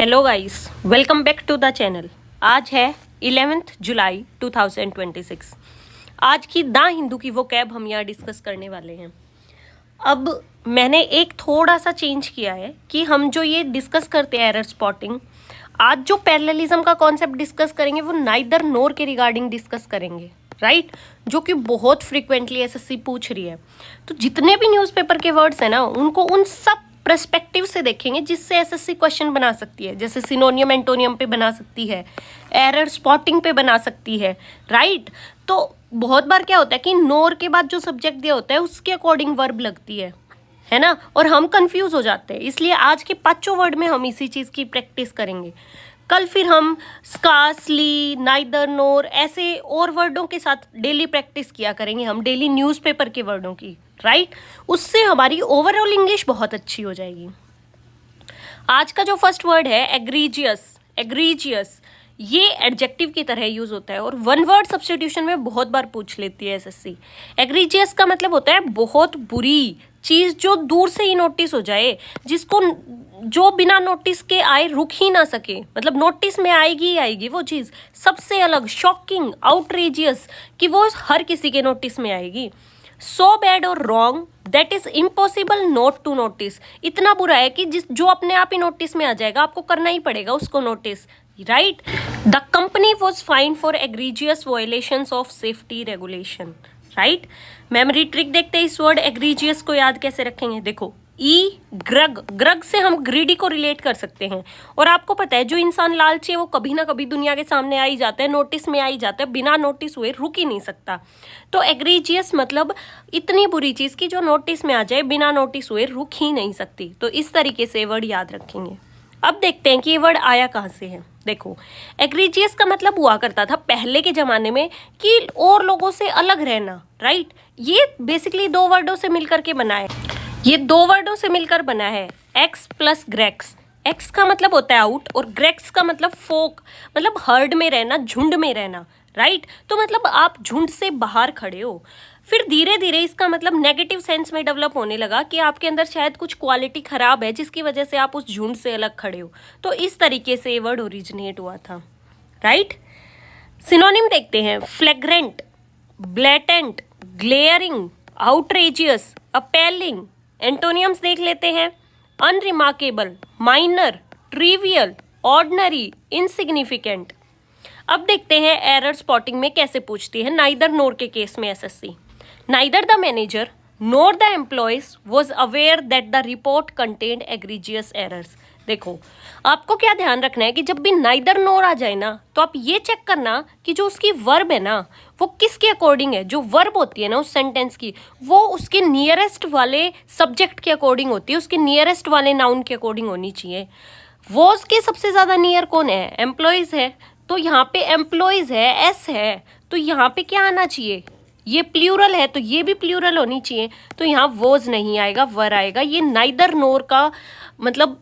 Hello guys, welcome back to the channel. आज है 11 जुलाई 2026। आज की द हिंदू की वो कैब हम यहाँ डिस्कस करने वाले हैं। अब मैंने एक थोड़ा सा चेंज किया है कि हम जो ये डिस्कस करते हैं एरर स्पॉटिंग, आज जो पैरेललिज्म का कॉन्सेप्ट डिस्कस करेंगे वो नाइदर नोर के रिगार्डिंग डिस्कस करेंगे, राइट? जो कि बहुत फ्रिक्वेंटली एसएससी पूछ रही है। तो जितने भी न्यूज़पेपर के वर्ड्स हैं ना, उनको उन सब पर्सपेक्टिव से देखेंगे जिससे एसएससी क्वेश्चन बना सकती है। जैसे सिनोनियम एंटोनियम पे बना सकती है, एरर स्पॉटिंग पे बना सकती है, राइट? तो बहुत बार क्या होता है कि नोर के बाद जो सब्जेक्ट दिया होता है उसके अकॉर्डिंग वर्ब लगती है ना, और हम कंफ्यूज हो जाते हैं। इसलिए आज के पांचों वर्ड में हम इसी चीज़ की प्रैक्टिस करेंगे। कल फिर हम स्कार्सली, नाइदर, नोर ऐसे और वर्डों के साथ डेली प्रैक्टिस किया करेंगे, हम डेली न्यूज़पेपर के वर्डों की, राइट? उससे हमारी ओवरऑल इंग्लिश बहुत अच्छी हो जाएगी। आज का जो फर्स्ट वर्ड है एग्रीजियस, एग्रीजियस ये एडजेक्टिव की तरह यूज होता है और वन वर्ड सब्स्टिट्यूशन में बहुत बार पूछ लेती है एसएससी। एग्रीजियस का मतलब होता है बहुत बुरी चीज, जो दूर से ही नोटिस हो जाए, जिसको जो बिना नोटिस के आए रुक ही ना सके, मतलब नोटिस में आएगी ही आएगी वो चीज, सबसे अलग, शॉकिंग, आउटरेजियस, कि वो हर किसी के नोटिस में आएगी। So bad or wrong that is impossible not to notice, इतना बुरा है कि जो अपने आप ही नोटिस में आ जाएगा, आपको करना ही पड़ेगा उसको notice, right? The company was fine for egregious violations of safety regulation, right? Memory trick देखते हैं, इस वर्ड एग्रीजियस को याद कैसे रखेंगे। देखो, ई ग्रग, ग्रग से हम ग्रीडी को रिलेट कर सकते हैं। और आपको पता है जो इंसान लालची है वो कभी ना कभी दुनिया के सामने आ ही जाता है, नोटिस में आ ही जाता है, बिना नोटिस हुए रुक ही नहीं सकता। तो एग्रीजियस मतलब इतनी बुरी चीज़ की जो नोटिस में आ जाए, बिना नोटिस हुए रुक ही नहीं सकती। तो इस तरीके से वर्ड याद रखेंगे। अब देखते हैं कि ये वर्ड आया कहाँ से है। देखो, एग्रीजियस का मतलब हुआ करता था पहले के ज़माने में कि और लोगों से अलग रहना, राइट? ये बेसिकली दो वर्डों से मिलकर के बना है, ये दो वर्डों से मिलकर बना है, एक्स प्लस ग्रेक्स। एक्स का मतलब होता है आउट और ग्रेक्स का मतलब फोक, मतलब हर्ड में रहना, झुंड में रहना, राइट? तो मतलब आप झुंड से बाहर खड़े हो। फिर धीरे धीरे इसका मतलब नेगेटिव सेंस में डेवलप होने लगा कि आपके अंदर शायद कुछ क्वालिटी खराब है जिसकी वजह से आप उस झुंड से अलग खड़े हो। तो इस तरीके से ये वर्ड ओरिजिनेट हुआ था, राइट? सिनोनिम देखते हैं, flagrant, blatant, glaring, outrageous, appalling. Antonyms देख लेते हैं, unremarkable, minor, trivial, ordinary, insignificant. अब देखते हैं एरर स्पॉटिंग में कैसे पूछती है नाइदर नोर के केस में SSC. Neither the manager NOR the employees was aware that the report contained egregious errors. देखो, आपको क्या ध्यान रखना है कि जब भी नाइदर नोर आ जाए ना, तो आप ये चेक करना कि जो उसकी वर्ब है ना वो किसके अकॉर्डिंग है। जो वर्ब होती है ना उस सेंटेंस की, वो उसके नियरेस्ट वाले सब्जेक्ट के अकॉर्डिंग होती है, उसके नियरेस्ट वाले नाउन के अकॉर्डिंग होनी चाहिए। वॉज के सबसे ज़्यादा नियर कौन है? एम्प्लॉयज़ है, तो यहाँ पे एम्प्लॉयज़ है, एस है, तो यहाँ पे क्या आना चाहिए? ये प्लूरल है तो ये भी प्लूरल होनी चाहिए, तो यहाँ वॉज नहीं आएगा, वर आएगा। ये नाइदर नोर का मतलब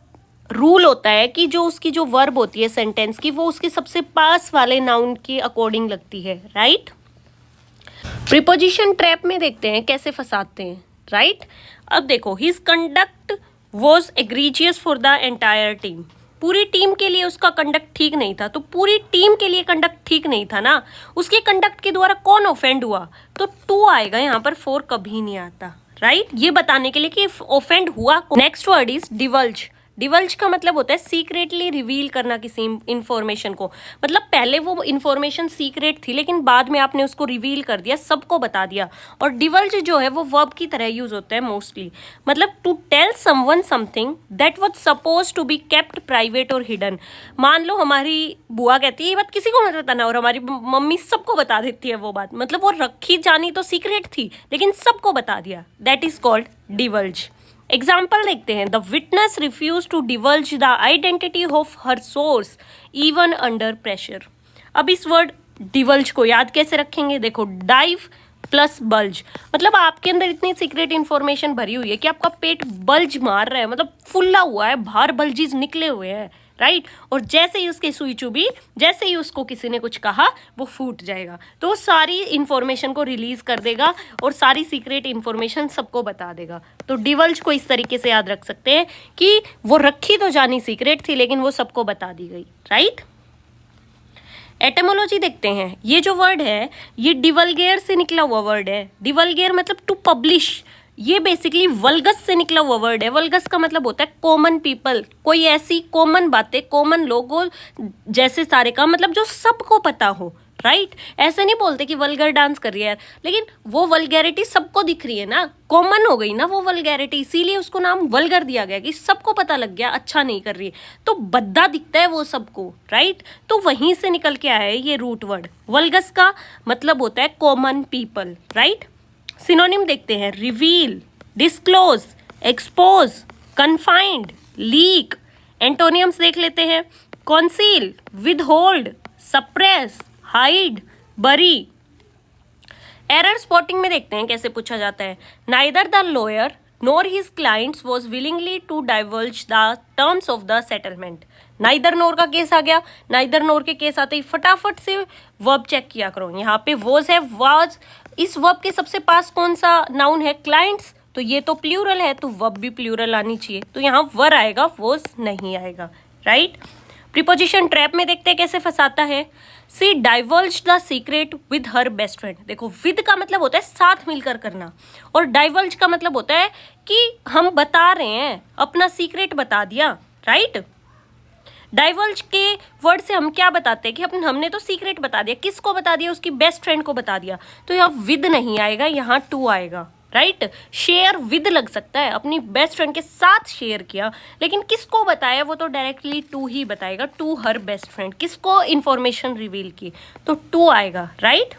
रूल होता है कि जो उसकी जो वर्ब होती है सेंटेंस की, वो उसके सबसे पास वाले नाउन के अकॉर्डिंग लगती है, राइट? प्रीपोजिशन ट्रैप में देखते हैं कैसे फंसाते हैं, राइट? अब देखो, his conduct was egregious for the entire team. पूरी टीम के लिए उसका कंडक्ट ठीक नहीं था, तो पूरी टीम के लिए कंडक्ट ठीक नहीं था ना, उसके कंडक्ट के द्वारा कौन ऑफेंड हुआ, तो टू आएगा यहाँ पर, फोर कभी नहीं आता, राइट? ये बताने के लिए कि ऑफेंड हुआ। Next word is divulge. Divulge का मतलब होता है सीक्रेटली रिवील करना किसी इंफॉर्मेशन को, मतलब पहले वो इंफॉर्मेशन सीक्रेट थी लेकिन बाद में आपने उसको रिवील कर दिया, सबको बता दिया। और डिवल्ज जो है वो वर्ब की तरह यूज होता है मोस्टली, मतलब to tell someone something that was suppose to be kept private or hidden. मान लो हमारी बुआ कहती है ये बात किसी को मत बताना, और हमारी मम्मी सबको बता देती है वो बात, मतलब वो रखी जानी तो सीक्रेट थी लेकिन सबको बता दिया, that is called divulge. Example देखते हैं, the witness refuse to divulge the identity of her source even under pressure. अब इस वर्ड डिवल्ज को याद कैसे रखेंगे? देखो, डाइव प्लस बल्ज, मतलब आपके अंदर इतनी सीक्रेट इन्फॉर्मेशन भरी हुई है कि आपका पेट बल्ज मार रहा है, मतलब फुल्ला हुआ है, बाहर बल्जीज निकले हुए हैं, राइट। और जैसे ही उसकी सुई चुभी, जैसे ही उसको किसी ने कुछ कहा, वो फूट जाएगा, तो सारी इंफॉर्मेशन को रिलीज कर देगा और सारी सीक्रेट इंफॉर्मेशन सबको बता देगा। तो डिवल्ज को इस तरीके से याद रख सकते हैं कि वो रखी तो जानी सीक्रेट थी, लेकिन वो सबको बता दी गई, राइट। एटमोलॉजी देखते हैं। ये जो वर्ड है ये डिवल्गेयर से निकला हुआ वर्ड है। डिवल्गेयर मतलब टू पब्लिश। ये बेसिकली वल्गस से निकला हुआ वर्ड है। वल्गस का मतलब होता है कॉमन पीपल, कोई ऐसी कॉमन बातें, कॉमन लोगों जैसे सारे का मतलब जो सबको पता हो, राइट। ऐसे नहीं बोलते कि वल्गर डांस कर रही है यार, लेकिन वो वल्गैरिटी सबको दिख रही है ना, कॉमन हो गई ना वो वल्गैरिटी, इसीलिए उसको नाम वल्गर दिया गया कि सबको पता लग गया अच्छा नहीं कर रही है, तो भद्दा दिखता है वो सबको, राइट। तो वहीं से निकल के आया है ये रूट वर्ड। वल्गस का मतलब होता है कॉमन पीपल, राइट। सिनोनिम देखते हैं। Reveal, disclose, expose, confined, leak. Antonyms देख लेते हैं। Conceal, withhold, suppress, hide, bury. Error spotting में देखते हैं कैसे पूछा जाता है। Neither the lawyer nor his clients was willingly to divulge the terms of the settlement. Neither nor का केस आ गया। नाइदर नोर के केस आते ही फटाफट से वर्ब चेक किया करो। यहाँ पे वॉज है, वाज। इस वर्ब के सबसे पास कौन सा नाउन है? क्लाइंट्स। तो ये तो प्लूरल है, तो वर्ब भी प्लूरल आनी चाहिए, तो यहाँ वर आएगा, वॉज नहीं आएगा, राइट। प्रीपोजिशन ट्रैप में देखते हैं कैसे फंसाता है। See divulge the secret with her best friend. देखो, विद का मतलब होता है साथ मिलकर करना, और डाइवर्ज का मतलब होता है कि हम बता रहे हैं, अपना सीक्रेट बता दिया, राइट। डाइवर्ज के वर्ड से हम क्या बताते हैं कि हमने तो सीक्रेट बता दिया। किसको बता दिया? उसकी बेस्ट फ्रेंड को बता दिया। तो यहाँ विद नहीं आएगा, यहाँ टू आएगा, राइट। शेयर विद लग सकता है, अपनी बेस्ट फ्रेंड के साथ शेयर किया, लेकिन किसको बताया? वो तो डायरेक्टली टू ही बताएगा, टू हर बेस्ट फ्रेंड। किसको इंफॉर्मेशन रिवील की? तो टू आएगा, right.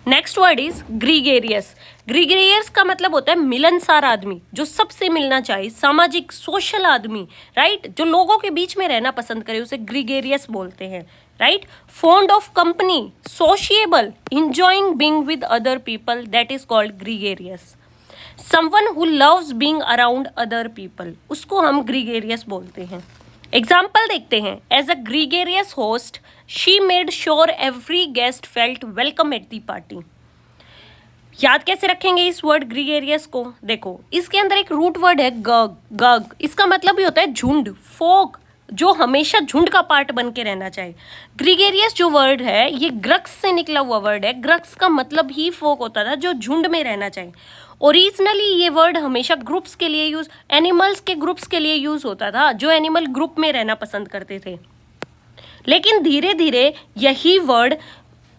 Next word is gregarious. Gregarious का मतलब होता है मिलनसार आदमी, जो सबसे मिलना चाहे, सामाजिक, सोशल आदमी, राइट। जो लोगों के बीच में रहना पसंद करे उसे ग्रीगेरियस बोलते हैं, right. Fond of company, sociable, enjoying being with other people, that is called gregarious. Someone who loves being around other people, उसको हम ग्रीगेरियस बोलते हैं। एग्जाम्पल देखते हैं। As a gregarious host she made sure every guest felt welcome at the party. याद कैसे रखेंगे इस वर्ड ग्रीगेरियस को? देखो, इसके अंदर एक रूट वर्ड है गग। गग इसका मतलब भी होता है झुंड, फोक, जो हमेशा झुंड का पार्ट बन के रहना चाहिए। ग्रीगेरियस जो वर्ड है ये ग्रक्स से निकला हुआ वर्ड है। ग्रक्स का मतलब ही फोक होता था, जो झुंड में रहना चाहिए। ओरिजिनली ये वर्ड हमेशा ग्रुप्स के लिए यूज, एनिमल्स के ग्रुप्स के लिए यूज होता था, जो एनिमल ग्रुप में रहना पसंद करते थे। लेकिन धीरे धीरे यही वर्ड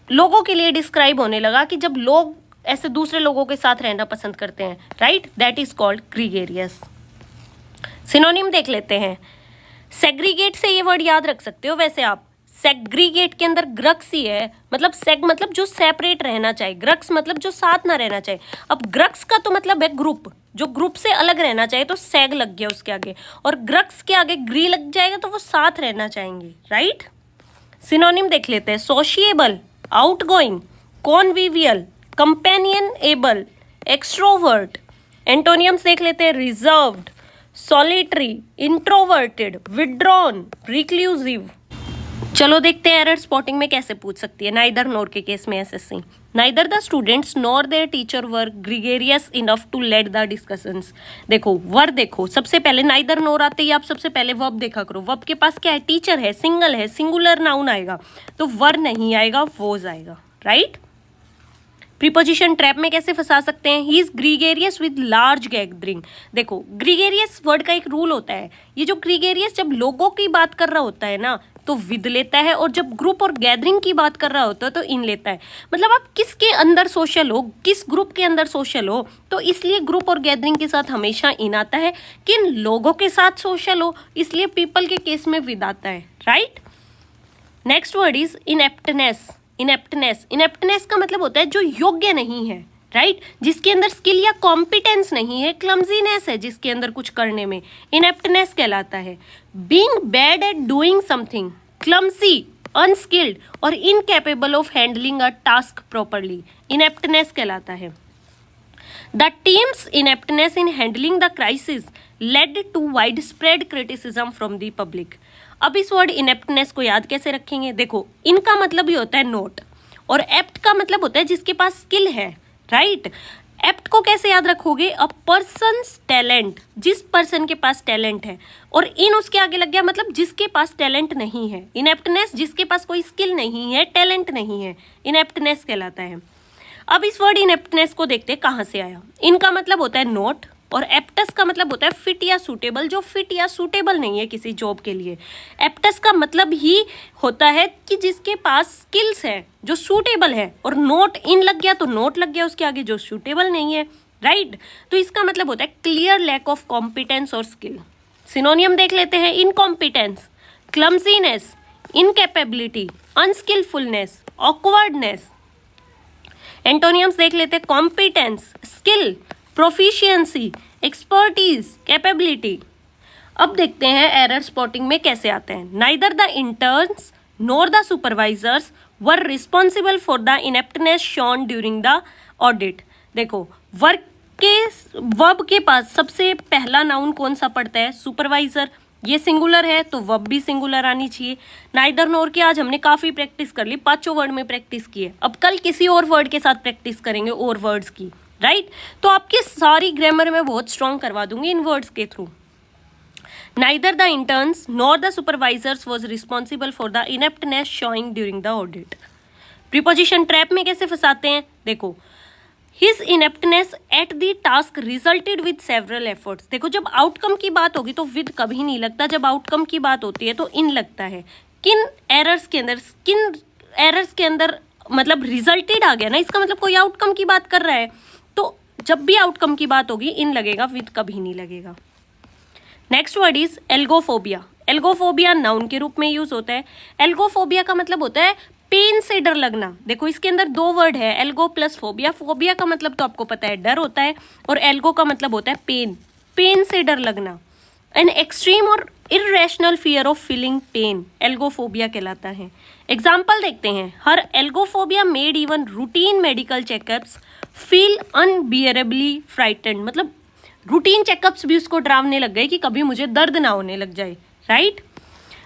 लोगों के लिए डिस्क्राइब होने लगा कि जब लोग ऐसे दूसरे लोगों के साथ रहना पसंद करते हैं, right. That is called gregarious. Synonym देख लेते हैं। सेग्रीगेट से ये वर्ड याद रख सकते हो वैसे आप। सेग्रीगेट के अंदर ग्रक्स ही है, मतलब सेग मतलब जो सेपरेट रहना चाहिए, ग्रक्स मतलब जो साथ ना रहना चाहिए। अब ग्रक्स का तो मतलब है ग्रुप, जो ग्रुप से अलग रहना चाहिए, तो सेग लग गया उसके आगे, और ग्रक्स के आगे ग्री लग जाएगा तो वो साथ रहना चाहेंगे, राइट। सिनोनिम देख लेते हैं। Sociable, outgoing, convivial, companionable, extrovert. Antonyms देख लेते हैं। Reserved, solitary, introverted, withdrawn, reclusive. चलो देखते हैं एरर स्पॉटिंग में कैसे पूछ सकती है। नाइदर नोर के केस में SSC. Neither the students nor their teacher were gregarious enough to lead the discussions. देखो, वर देखो, सबसे पहले नाइदर नोर आते ही आप सबसे पहले वर्ब देखा करो। वर्ब के पास क्या है? टीचर है, सिंगल है, सिंगुलर नाउन आएगा, तो वर नहीं आएगा, वोज आएगा, राइट। प्रीपोजिशन ट्रैप में कैसे फंसा सकते हैं? He is gregarious with large gathering. देखो, ग्रीगेरियस वर्ड का एक रूल होता है, ये जो ग्रीगेरियस जब लोगों की बात कर रहा होता है ना तो विद लेता है, और जब ग्रुप और गैदरिंग की बात कर रहा होता है तो इन लेता है। मतलब आप किसके अंदर सोशल हो, किस ग्रुप के अंदर सोशल हो, तो इसलिए ग्रुप और गैदरिंग के साथ हमेशा इन आता है। किन लोगों के साथ सोशल हो, इसलिए पीपल के केस में विद आता है, right. Next word is ineptness. Ineptness, ineptness का मतलब होता है जो योग्य नहीं है, राइट, जिसके अंदर स्किल या कॉम्पिटेंस नहीं है, क्लमजीनेस है जिसके अंदर कुछ करने में, इनएप्टनेस कहलाता है। Being bad at doing something, clumsy, unskilled और incapable of handling a task properly, ineptness कहलाता है। The team's ineptness in handling the crisis led to widespread criticism from the public. अब इस वर्ड इनेप्टनेस को याद कैसे रखेंगे? देखो, इनका मतलब ही होता है नोट, और एप्ट का मतलब होता है जिसके पास स्किल है, राइट। एप्ट को कैसे याद रखोगे? अ पर्सन्स टैलेंट, जिस पर्सन के पास टैलेंट है, और इन उसके आगे लग गया मतलब जिसके पास टैलेंट नहीं है। इनेप्टनेस जिसके पास कोई स्किल नहीं है, टैलेंट नहीं है, इनेप्टनेस कहलाता है। अब इस वर्ड इनेप्टनेस को देखते हैं कहाँ से आया। इनका मतलब होता है नोट, और एप्टस का मतलब होता है फिट या सूटेबल, जो फिट या सूटेबल नहीं है किसी जॉब के लिए। एप्टस का मतलब ही होता है कि जिसके पास स्किल्स है, जो सूटेबल है, और नोट इन लग गया तो नोट लग गया उसके आगे, जो सूटेबल नहीं है, राइट। तो इसका मतलब होता है क्लियर लैक ऑफ कॉम्पिटेंस और स्किल। सिनोनियम देख लेते हैं। Incompetence, clumsiness, incapability, unskilfulness, awkwardness. Antonyms देख लेते हैं। Competence, skill, proficiency, expertise, capability. अब देखते हैं एरर स्पॉटिंग में कैसे आते हैं। Neither the interns nor the supervisors were responsible for the ineptness shown during the audit. देखो, वर्क के वर्ब के पास सबसे पहला नाउन कौन सा पड़ता है? सुपरवाइजर। ये सिंगुलर है तो वर्ब भी सिंगुलर आनी चाहिए। नाइदर नोर की आज हमने काफ़ी प्रैक्टिस कर ली, 5 वर्ड में प्रैक्टिस की है। अब कल किसी और वर्ड के साथ प्रैक्टिस करेंगे, और वर्ड्स की, राइट। तो आपकी सारी ग्रामर में बहुत स्ट्रॉन्ग करवा दूंगी इन वर्ड्स के through. Neither the interns nor the supervisors was responsible for the ineptness showing during the audit. Preposition trap में कैसे फंसाते हैं? देखो, his ineptness at the task resulted with several efforts. देखो, जब आउटकम की बात होगी तो विद कभी नहीं लगता, जब आउटकम की बात होती है तो इन लगता है। किन एरर्स के अंदर मतलब रिजल्टेड आ गया ना, इसका मतलब कोई आउटकम की बात कर रहा है, तो जब भी आउटकम की बात होगी इन लगेगा, विद कभी नहीं लगेगा। Next word is algophobia. Algophobia noun के रूप में यूज होता है। एल्गोफोबिया का मतलब होता है पेन से डर लगना। देखो, इसके अंदर 2 वर्ड है, एल्गो प्लस फोबिया। फोबिया का मतलब तो आपको पता है डर होता है, और एल्गो का मतलब होता है पेन, पेन से डर लगना। एन एक्सट्रीम और irrational fear of feeling pain algophobia कहलाता है। एग्जाम्पल देखते हैं। Her algophobia made even routine medical checkups feel unbearably frightened. मतलब रूटीन चेकअप्स भी उसको डरावने लग गए कि कभी मुझे दर्द ना होने लग जाए, राइट।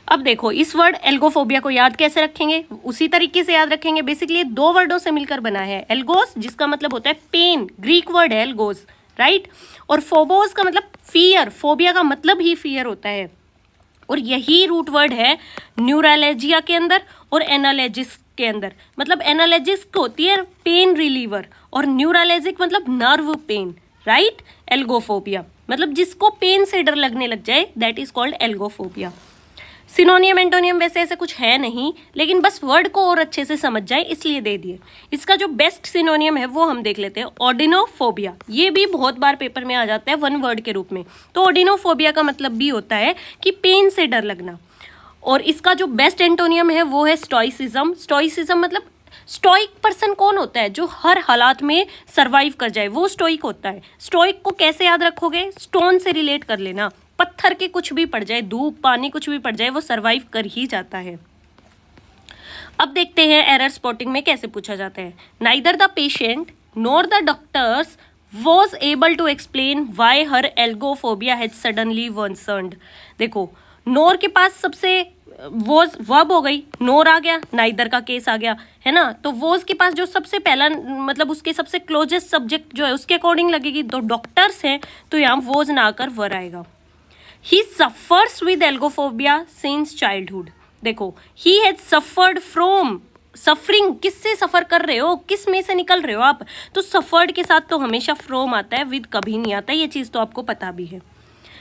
अब देखो, इस वर्ड एल्गोफोबिया को याद कैसे रखेंगे? उसी तरीके से याद रखेंगे। बेसिकली 2 वर्डों से मिलकर बना है। एल्गोस जिसका मतलब होता है पेन, ग्रीक वर्ड है एल्गोस, राइट। और फोबोस का मतलब फियर, फोबिया का मतलब ही फियर होता है। और यही रूट वर्ड है न्यूरोलॉजिया के अंदर और एनालॉजिस्ट के अंदर। मतलब एनालॉजिस्ट होती है पेन रिलीवर, और न्यूरोलॉजिक मतलब नर्व पेन, राइट। एल्गोफोबिया मतलब जिसको पेन से डर लगने लग जाए, that is called algophobia. सिनोनियम antonym वैसे ऐसे कुछ है नहीं, लेकिन बस वर्ड को और अच्छे से समझ जाए इसलिए दे दिए। इसका जो बेस्ट सिनोनियम है वो हम देख लेते हैं। ऑर्डिनोफोबिया, ये भी बहुत बार पेपर में आ जाता है 1 वर्ड के रूप में। तो ऑर्डिनोफोबिया का मतलब भी होता है कि पेन से डर लगना। और इसका जो बेस्ट एंटोनियम है वो है स्टोइसिज्म। स्टोइसिज्म मतलब स्टोइक पर्सन कौन होता है? जो हर हालात में सरवाइव कर जाए, वो स्टोइक होता है। स्टोइक को कैसे याद रखोगे? स्टोन से रिलेट कर लेना। पत्थर के कुछ भी पड़ जाए, धूप पानी कुछ भी पड़ जाए, वो सरवाइव कर ही जाता है। अब देखते हैं एरर स्पॉटिंग में कैसे पूछा जाता है। Neither the patient nor the doctors was able to explain why her algophobia had suddenly worsened. देखो, नोर के पास सबसे वोज वर्ब हो गई, नोर आ गया, नाइदर का केस आ गया, है ना। तो वोज के पास जो सबसे पहला मतलब उसके सबसे क्लोजेस्ट सब्जेक्ट जो है उसके अकॉर्डिंग लगेगी, तो डॉक्टर्स हैं तो यहाँ वोज ना आकर वर आएगा। He suffers with algophobia since childhood. देखो, he has suffered from, suffering किससे सफ़र कर रहे हो, किस में से निकल रहे हो आप? तो सफर्ड के साथ तो हमेशा फ्रॉम आता है, विद कभी नहीं आता। ये चीज़ तो आपको पता भी है।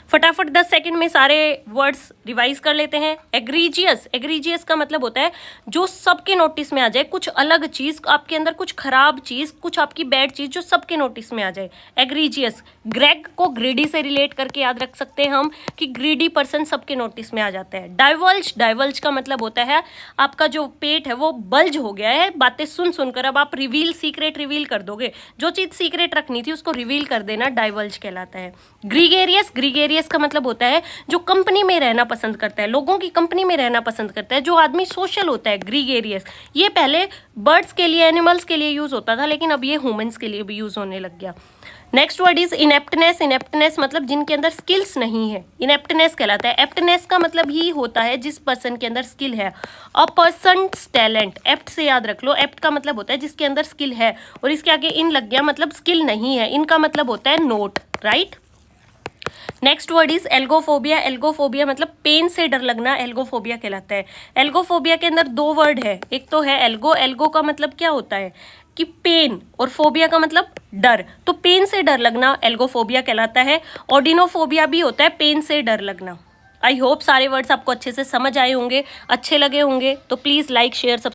फटाफट 10 सेकंड में सारे वर्ड्स रिवाइज कर लेते हैं। एग्रीजियस, एग्रीजियस का मतलब होता है जो सबके नोटिस में आ जाए, कुछ अलग चीज़ आपके अंदर, कुछ खराब चीज़, कुछ आपकी बैड चीज़ जो सबके नोटिस में आ जाए, एग्रीजियस। ग्रेग को ग्रीडी से रिलेट करके याद रख सकते हैं हम कि ग्रीडी पर्सन सबके नोटिस में आ जाता है। डाइवल्ज, डाइवल्ज का मतलब होता है आपका जो पेट है वो बल्ज हो गया है बातें सुन सुनकर, अब आप रिवील, सीक्रेट रिवील कर दोगे, जो चीज़ सीक्रेट रखनी थी उसको रिवील कर देना, डाइवल्ज कहलाता है। ग्रीगेरियस, ग्रीगेरियस ग्रीगेरियस का मतलब होता है जो कंपनी में रहना पसंद करता है, लोगों की कंपनी में रहना पसंद करता है, जो आदमी सोशल होता है, ग्रीगेरियस। ये पहले बर्ड्स के लिए, एनिमल्स के लिए यूज होता था, लेकिन अब ये ह्यूमंस के लिए भी यूज होने लग गया। Next word is ineptness. Ineptness मतलब जिनके अंदर स्किल्स नहीं है, इनेप्टनेस कहलाता है। एप्टनेस का मतलब ही होता है जिस पर्सन के अंदर स्किल है। अ पर्सन्स टैलेंट, एप्ट से याद रख लो, एप्ट का मतलब होता है जिसके अंदर स्किल है, और इसके आगे इन लग गया मतलब स्किल नहीं है, इनका मतलब होता है note, right. Next word is algophobia. Algophobia मतलब पेन से डर लगना, एल्गोफोबिया कहलाता है। एल्गोफोबिया के अंदर दो वर्ड है, एक तो है एल्गो। एल्गो का मतलब क्या होता है कि पेन, और फोबिया का मतलब डर। तो पेन से डर लगना एल्गोफोबिया कहलाता है। ऑडिनोफोबिया भी होता है पेन से डर लगना। आई होप सारे वर्ड्स आपको अच्छे से समझ आए होंगे, अच्छे लगे होंगे। तो प्लीज़ लाइक, शेयर,